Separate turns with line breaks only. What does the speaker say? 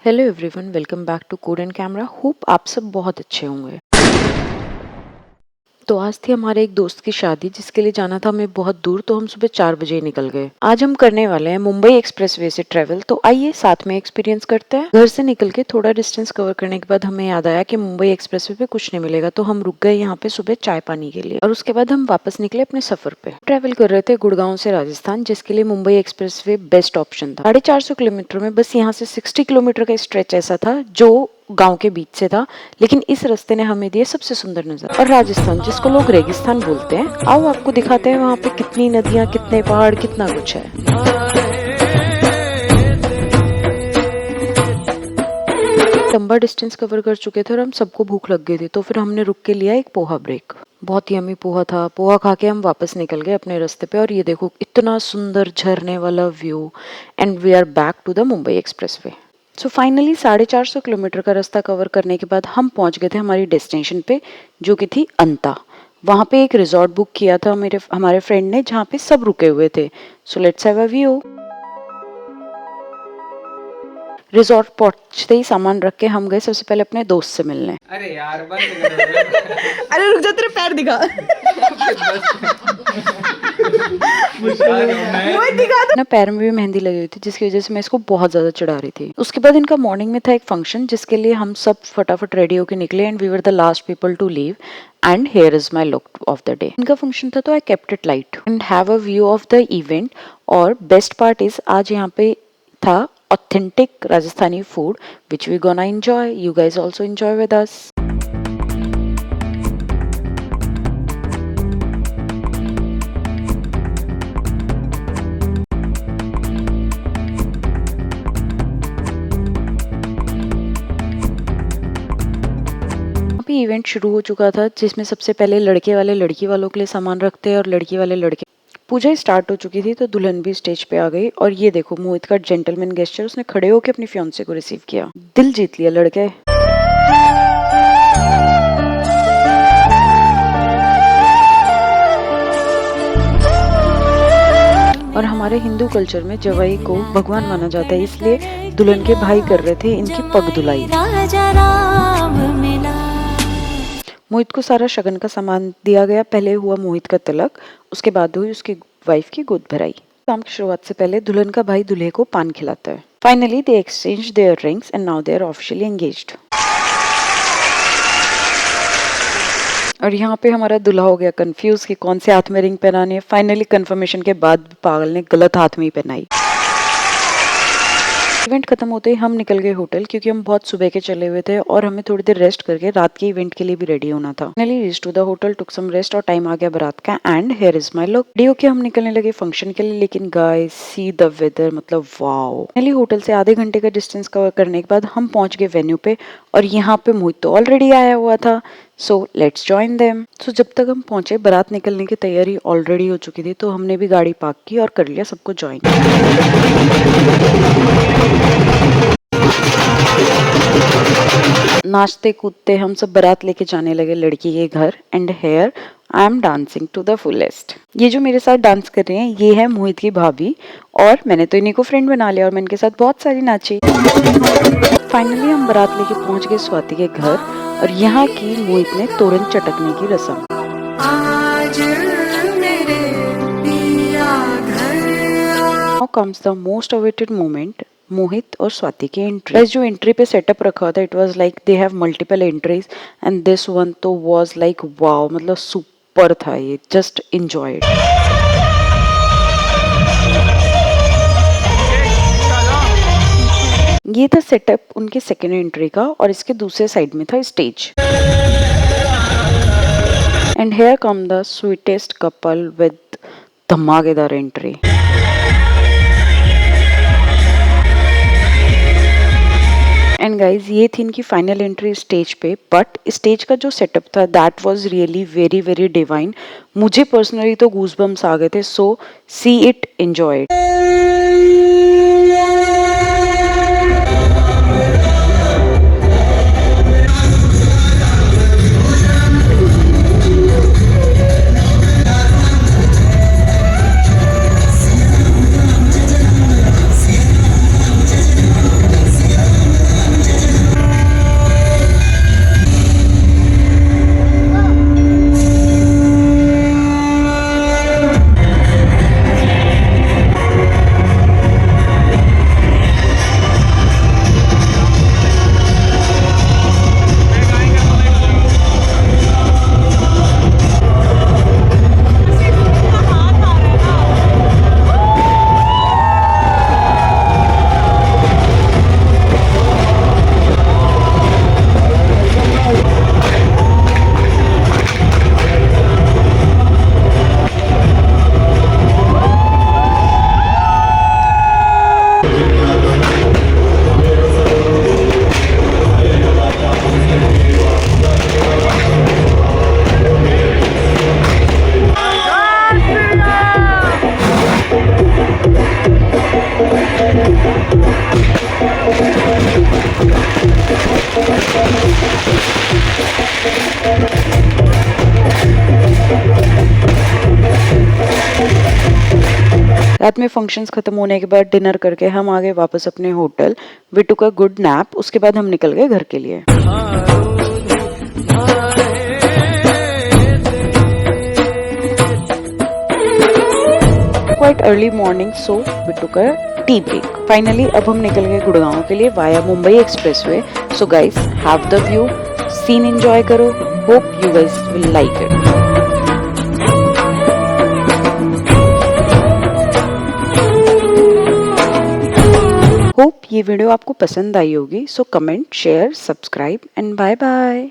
Hello everyone, welcome back to code and camera. Hope आप सब बहुत अच्छे होंगे। तो आज थी हमारे एक दोस्त की शादी जिसके लिए जाना था हमें बहुत दूर, तो हम सुबह 4 बजे ही निकल गए। आज हम करने वाले हैं मुंबई एक्सप्रेसवे से ट्रेवल, तो आइए साथ में एक्सपीरियंस करते हैं। घर से निकल के थोड़ा डिस्टेंस कवर करने के बाद हमें याद आया कि मुंबई एक्सप्रेसवे पे कुछ नहीं मिलेगा, तो हम रुक गए यहाँ पे सुबह चाय पानी के लिए और उसके बाद हम वापस निकले अपने सफर पे। ट्रेवल कर रहे थे गुड़गांव से राजस्थान, जिसके लिए मुंबई एक्सप्रेसवे बेस्ट ऑप्शन था। 450 किलोमीटर में बस यहाँ से 60 किलोमीटर का स्ट्रेच ऐसा था जो गांव के बीच से था, लेकिन इस रास्ते ने हमें दिए सबसे सुंदर नजारा। और राजस्थान, जिसको लोग रेगिस्तान बोलते हैं, आओ आपको दिखाते हैं वहाँ पे कितनी नदियाँ, कितने पहाड़, कितना कुछ है। लंबा डिस्टेंस कवर कर चुके थे और हम सबको भूख लग गई थी, तो फिर हमने रुक के लिया एक पोहा ब्रेक। बहुत यम्मी पोहा था। पोहा खा के हम वापस निकल गए अपने रास्ते पे और ये देखो इतना सुंदर झरने वाला view, and we are back to the Mumbai expressway. So finally 450 kilometre का रास्ता कवर करने के बाद हम पहुंच गए थे हमारी डेस्टिनेशन पे, जो कि थी अंता। वहां पे एक रिजॉर्ट बुक किया था हमारे फ्रेंड ने, जहाँ पे सब रुके हुए थे। So let's have a view. Resort पहुंचते ही सामान रख के हम गए सबसे पहले अपने दोस्त से मिलने।
अरे यार बंद कर।
अरे रुक जा, तेरे पैर दिखा।
ना पैर में भी मेहंदी लगी हुई थी, जिसकी वजह से मैं इसको बहुत ज्यादा चिढ़ा रही थी। उसके बाद इनका मॉर्निंग में था एक फंक्शन, जिसके लिए हम सब फटाफट रेडी होके निकले and we were the last people to leave. And here is my look of the day. इनका फंक्शन था तो I kept it light and have a view of the event. और बेस्ट पार्ट इज आज यहाँ पे था authentic Rajasthani food which we gonna enjoy. You guys also enjoy with us. अभी event शुरू हो चुका था, जिसमें सबसे पहले लड़के वाले लड़की वालों के लिए सामान रखते हैं और लड़की वाले लड़के। पूजा स्टार्ट हो चुकी थी तो दुल्हन भी स्टेज पे आ गई और ये देखो मोहित का जेंटलमैन गेस्चर, उसने खड़े होकर अपनी फियांसे को रिसीव किया। दिल जीत लिया लड़के। और हमारे हिंदू कल्चर में जवाई को भगवान माना जाता है, इसलिए दुल्हन के भाई कर रहे थे इनकी पग धुलाई। मोहित को सारा शगन का सामान दिया गया। पहले हुआ मोहित का तिलक, उसके बाद हुई उसकी वाइफ की गोद भराई। काम की शुरुआत से पहले दुल्हन का भाई दूल्हे को पान खिलाता है। Finally they exchange their rings and now they are officially engaged. और यहाँ पे हमारा दूल्हा हो गया कंफ्यूज कि कौन से हाथ में रिंग पहनानी है। फाइनली कंफर्मेशन के बाद पागल ने गलत हाथ में ही पहनाई। इवेंट खत्म होते ही हम निकल गए होटल, क्योंकि हम बहुत सुबह के चले हुए थे और हमें थोड़ी देर रेस्ट करके रात के इवेंट के लिए भी रेडी होना था। Finally reach to the hotel, took some rest और टाइम आ गया बारात का। And here is my look. Ready होके हम निकलने लगे फंक्शन के लिए, लेकिन गाइस सी द वेदर, मतलब वाओ। फाइनली होटल से आधे घंटे का डिस्टेंस कवर करने के बाद हम पहुंच गए वेन्यू पे और यहाँ पे मोहित तो ऑलरेडी आया हुआ था। So let's join them. So जब तक हम पहुंचे बारात निकलने की तैयारी ऑलरेडी हो चुकी थी, तो हमने भी गाड़ी पार्क की और कर लिया सबको ज्वाइन। नाचते कूदते हम सब बारात लेके जाने लगे लड़की के घर। And here I am dancing to the fullest. ये जो मेरे साथ डांस कर रहे हैं ये है मोहित की भाभी, और मैंने तो इन्हीं को फ्रेंड बना लिया और मैं इनके साथ बहुत सारी नाची। फाइनली हम बारात लेके पहुंच गए स्वाति के घर और यहाँ की मोहित ने तोरण चटकने की रस्म। Now comes the most awaited moment, मोहित और स्वाति की एंट्री। जो एंट्री पे सेटअप रखा था, it was like they have multiple entries and this one तो वाज लाइक वाओ, मतलब सुपर था ये, जस्ट एंजॉयड। ये था सेटअप उनके सेकेंड एंट्री का और इसके दूसरे साइड में था stage. And here come the sweetest couple with धमाकेदार एंट्री। एंड गाइज ये थी इनकी फाइनल एंट्री स्टेज पे, बट स्टेज का जो सेटअप था that was really very very divine. मुझे पर्सनली तो गूज़बम्स आ गए थे। सो सी इट, एंजॉय इट। रात में फंक्शंस खत्म होने के बाद डिनर करके हम आ गए वापस अपने hotel. We took a good nap. उसके बाद हम निकल गए घर के लिए। Quite early morning, so we took a tea break. Finally अब हम निकल गए गुड़गांव के लिए via Mumbai expressway. So guys, have the view, scene enjoy करो। Hope you guys will like it. Hope ये वीडियो आपको पसंद आई होगी। So comment, share, subscribe and bye bye.